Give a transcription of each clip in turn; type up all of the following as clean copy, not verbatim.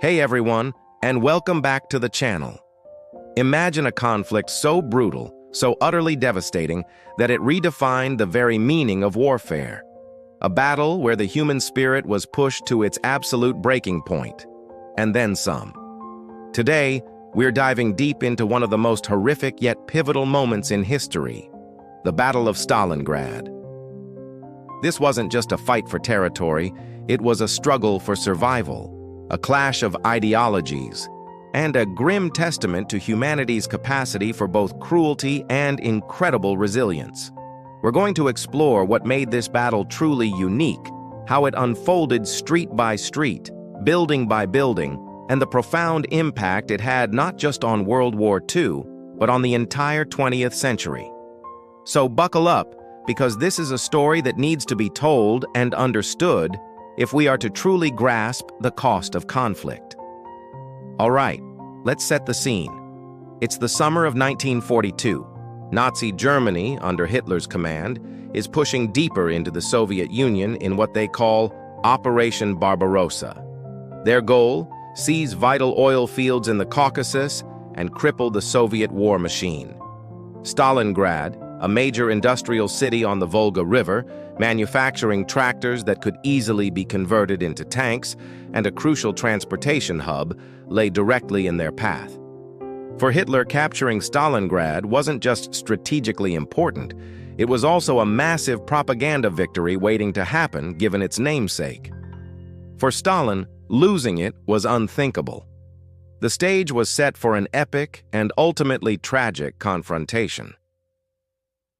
Hey everyone, and welcome back to the channel. Imagine a conflict so brutal, so utterly devastating, that it redefined the very meaning of warfare. A battle where the human spirit was pushed to its absolute breaking point, and then some. Today, we're diving deep into one of the most horrific yet pivotal moments in history, the Battle of Stalingrad. This wasn't just a fight for territory, it was a struggle for survival, a clash of ideologies, and a grim testament to humanity's capacity for both cruelty and incredible resilience. We're going to explore what made this battle truly unique, how it unfolded street by street, building by building, and the profound impact it had not just on World War II, but on the entire 20th century. So buckle up, because this is a story that needs to be told and understood if we are to truly grasp the cost of conflict. All right, let's set the scene. It's the summer of 1942. Nazi Germany, under Hitler's command, is pushing deeper into the Soviet Union in what they call Operation Barbarossa. Their goal? Seize vital oil fields in the Caucasus and cripple the Soviet war machine. Stalingrad, a major industrial city on the Volga River, manufacturing tractors that could easily be converted into tanks, and a crucial transportation hub, lay directly in their path. For Hitler, capturing Stalingrad wasn't just strategically important, it was also a massive propaganda victory waiting to happen given its namesake. For Stalin, losing it was unthinkable. The stage was set for an epic and ultimately tragic confrontation.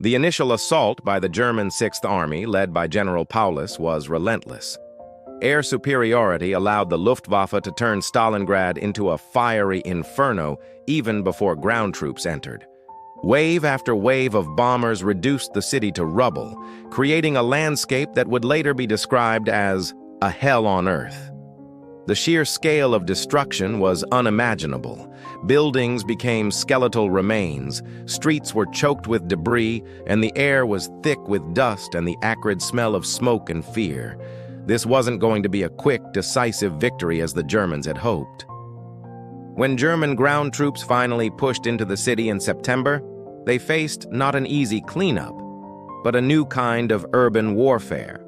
The initial assault by the German Sixth Army, led by General Paulus, was relentless. Air superiority allowed the Luftwaffe to turn Stalingrad into a fiery inferno even before ground troops entered. Wave after wave of bombers reduced the city to rubble, creating a landscape that would later be described as a hell on earth. The sheer scale of destruction was unimaginable. Buildings became skeletal remains, streets were choked with debris, and the air was thick with dust and the acrid smell of smoke and fear. This wasn't going to be a quick, decisive victory as the Germans had hoped. When German ground troops finally pushed into the city in September, they faced not an easy cleanup, but a new kind of urban warfare.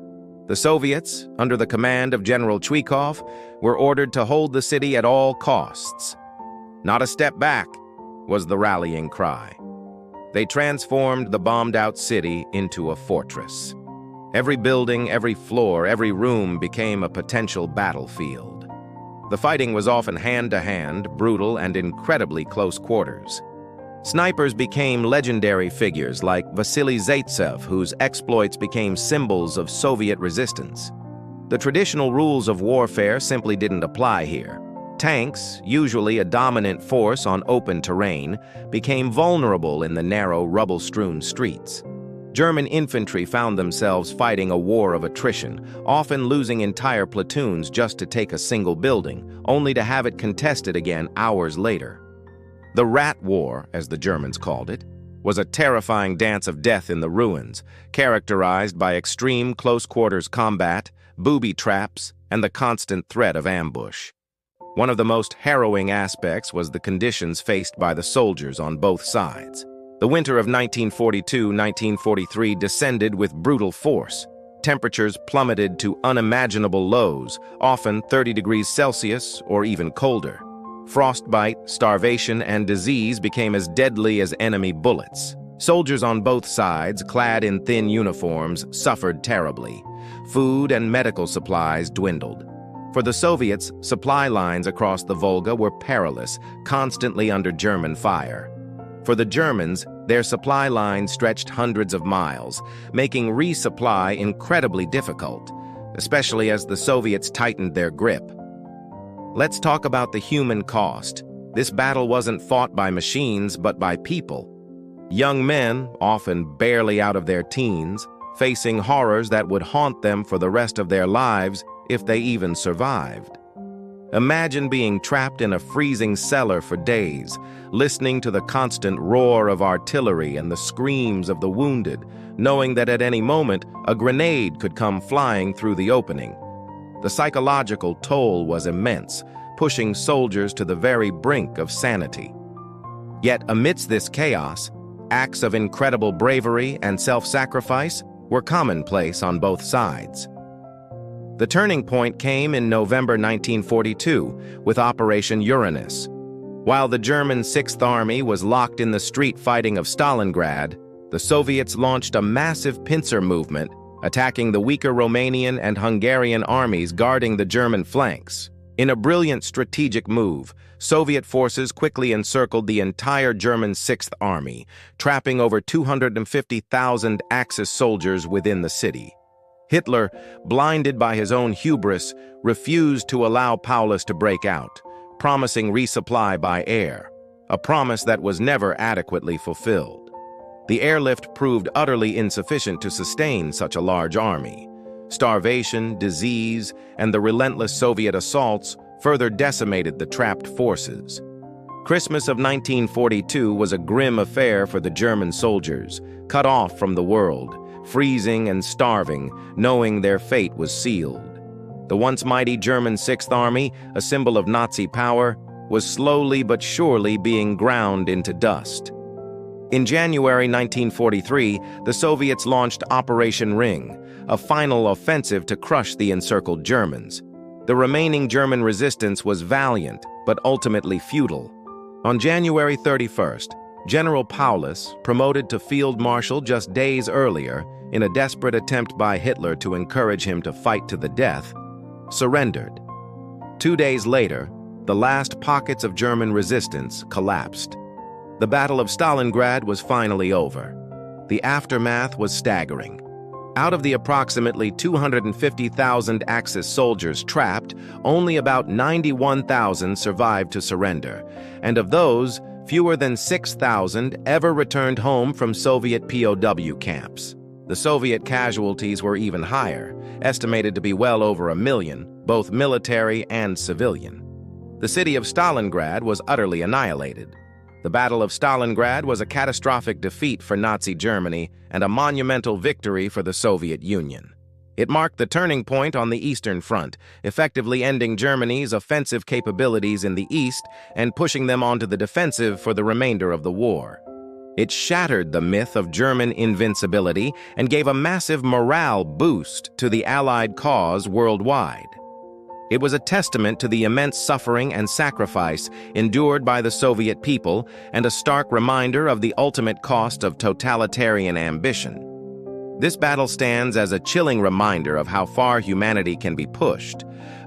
The Soviets, under the command of General Chuikov, were ordered to hold the city at all costs. Not a step back, was the rallying cry. They transformed the bombed-out city into a fortress. Every building, every floor, every room became a potential battlefield. The fighting was often hand-to-hand, brutal, and incredibly close quarters. Snipers became legendary figures like Vasily Zaitsev, whose exploits became symbols of Soviet resistance. The traditional rules of warfare simply didn't apply here. Tanks, usually a dominant force on open terrain, became vulnerable in the narrow, rubble-strewn streets. German infantry found themselves fighting a war of attrition, often losing entire platoons just to take a single building, only to have it contested again hours later. The Rat War, as the Germans called it, was a terrifying dance of death in the ruins, characterized by extreme close-quarters combat, booby traps, and the constant threat of ambush. One of the most harrowing aspects was the conditions faced by the soldiers on both sides. The winter of 1942-1943 descended with brutal force. Temperatures plummeted to unimaginable lows, often 30 degrees Celsius or even colder. Frostbite, starvation, and disease became as deadly as enemy bullets. Soldiers on both sides, clad in thin uniforms, suffered terribly. Food and medical supplies dwindled. For the Soviets, supply lines across the Volga were perilous, constantly under German fire. For the Germans, their supply lines stretched hundreds of miles, making resupply incredibly difficult, especially as the Soviets tightened their grip. Let's talk about the human cost. This battle wasn't fought by machines, but by people. Young men, often barely out of their teens, facing horrors that would haunt them for the rest of their lives if they even survived. Imagine being trapped in a freezing cellar for days, listening to the constant roar of artillery and the screams of the wounded, knowing that at any moment a grenade could come flying through the opening. The psychological toll was immense, pushing soldiers to the very brink of sanity. Yet amidst this chaos, acts of incredible bravery and self-sacrifice were commonplace on both sides. The turning point came in November 1942 with Operation Uranus. While the German Sixth Army was locked in the street fighting of Stalingrad, the Soviets launched a massive pincer movement, attacking the weaker Romanian and Hungarian armies guarding the German flanks. In a brilliant strategic move, Soviet forces quickly encircled the entire German Sixth Army, trapping over 250,000 Axis soldiers within the city. Hitler, blinded by his own hubris, refused to allow Paulus to break out, promising resupply by air, a promise that was never adequately fulfilled. The airlift proved utterly insufficient to sustain such a large army. Starvation, disease, and the relentless Soviet assaults further decimated the trapped forces. Christmas of 1942 was a grim affair for the German soldiers, cut off from the world, freezing and starving, knowing their fate was sealed. The once mighty German Sixth Army, a symbol of Nazi power, was slowly but surely being ground into dust. In January 1943, the Soviets launched Operation Ring, a final offensive to crush the encircled Germans. The remaining German resistance was valiant, but ultimately futile. On January 31st, General Paulus, promoted to Field Marshal just days earlier, in a desperate attempt by Hitler to encourage him to fight to the death, surrendered. 2 days later, the last pockets of German resistance collapsed. The Battle of Stalingrad was finally over. The aftermath was staggering. Out of the approximately 250,000 Axis soldiers trapped, only about 91,000 survived to surrender, and of those, fewer than 6,000 ever returned home from Soviet POW camps. The Soviet casualties were even higher, estimated to be well over 1 million, both military and civilian. The city of Stalingrad was utterly annihilated. The Battle of Stalingrad was a catastrophic defeat for Nazi Germany and a monumental victory for the Soviet Union. It marked the turning point on the Eastern Front, effectively ending Germany's offensive capabilities in the East and pushing them onto the defensive for the remainder of the war. It shattered the myth of German invincibility and gave a massive morale boost to the Allied cause worldwide. It was a testament to the immense suffering and sacrifice endured by the Soviet people and a stark reminder of the ultimate cost of totalitarian ambition. This battle stands as a chilling reminder of how far humanity can be pushed,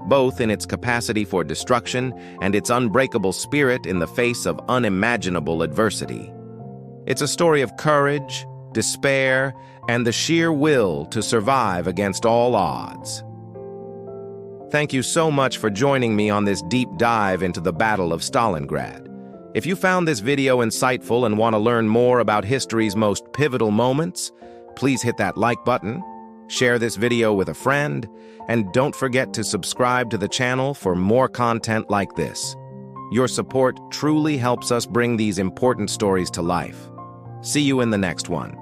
both in its capacity for destruction and its unbreakable spirit in the face of unimaginable adversity. It's a story of courage, despair, and the sheer will to survive against all odds. Thank you so much for joining me on this deep dive into the Battle of Stalingrad. If you found this video insightful and want to learn more about history's most pivotal moments, please hit that like button, share this video with a friend, and don't forget to subscribe to the channel for more content like this. Your support truly helps us bring these important stories to life. See you in the next one.